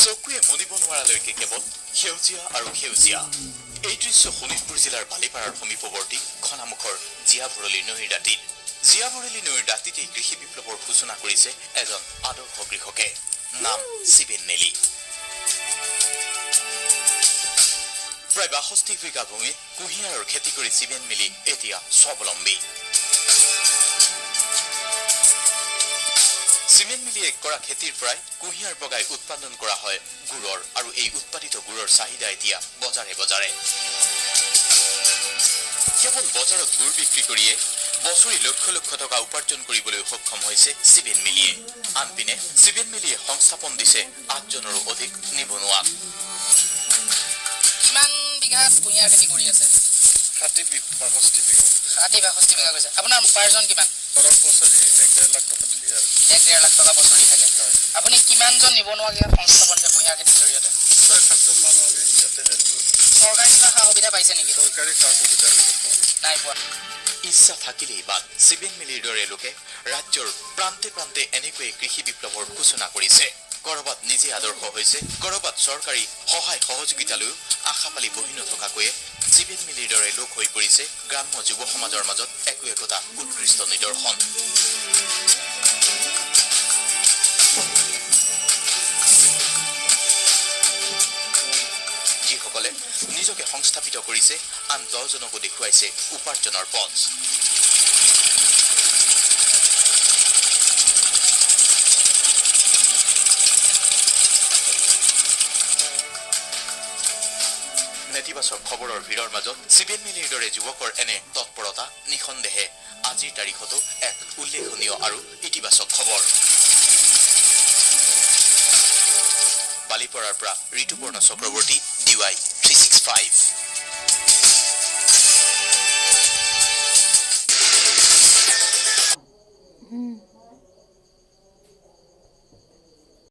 চকুৱে মনিব নোৱাৰালৈকে কেৱল সেউজীয়া আৰু সেউজীয়া এই দৃশ্য শোণিতপুৰ জিলাৰ বালিপাৰাৰ সমীপৱৰ্তী খনামুখৰ জীয়াভৰলী নৈৰ দাঁতিত জীয়াভৰলী নৈৰ দাঁতিতেই কৃষি বিপ্লৱৰ সূচনা কৰিছে এজন আদৰ্শ কৃষকে নাম শিবেন মেলি প্ৰায় ৬২ বিঘা ভূমিত কুঁহিয়াৰৰ খেতি কৰি শিবেন মেলি এতিয়া স্বাৱলম্বী শিবেন মেলিয়ে কৰা খেতিৰ পৰাই কুঁহিয়াৰ পগাই উৎপাদন কৰা হয় গুড়ৰ আৰু এই উৎপাদিত গুড়ৰ চাহিদা এতিয়া বজাৰে বজাৰে কেৱল বজাৰত গুড় বিক্ৰী কৰিয়ে বছৰি লক্ষ লক্ষ টকা উপাৰ্জন কৰিবলৈ সক্ষম হৈছে শিবেন মেলিয়ে আনপিনে শিবেন মেলিয়ে সংস্থাপন দিছে ৮জনৰো অধিক নিবনুৱা কিমান বিঘা কুঁহিয়াৰ খেতি কৰি আছে ৬২ বিঘা কৈছে আপোনাৰ উপাৰ্জন কিমান ধৰক বছৰি ১.৫ লাখ টকা দিয়ে আৰু ১.৫ লাখ টকা বছৰি থাকে আপুনি কিমানজন নিবনুৱাক সংস্থাপন দিয়ে কুঁহিয়াৰ খেতিৰ জৰিয়তে ৬-৭জন মানুহ আমি ইয়াতে চৰকাৰী কিবা সা সুবিধা পাইছে নেকি চৰকাৰী সা সুবিধা নাই পোৱা ইচ্ছা থাকিলেই বাদ শিবেন মেলিৰ দৰে লোকে ৰাজ্যৰ প্ৰান্তে প্ৰান্তে এনেকৈয়ে কৃষি বিপ্লৱৰ সূচনা কৰিছে কৰবাত নিজে আদৰ্শ হৈছে কৰবাত চৰকাৰী সহায় সহযোগিতালৈও আশা পালি বহি নথকাকৈয়ে শিবেন মেলিৰ দৰে লোক হৈ পৰিছে গ্ৰাম্য যুৱ সমাজৰ মাজত একোটা উৎকৃষ্ট নিদৰ্শন যিসকলে নিজকে সংস্থাপিত কৰিছে আন ১০জনকো দেখুৱাইছে উপাৰ্জনৰ পথ নেতিবাচক খবৰৰ ভিৰৰ মাজত শিবেন মেলিৰ দৰে যুৱকৰ এনে তৎপৰতা নিঃসন্দেহে আজিৰ তাৰিখতো এক উল্লেখনীয় আৰু ইতিবাচক খবৰ বালিপৰাৰ পৰা ঋতুপৰ্ণ চক্ৰৱৰ্তী DY 365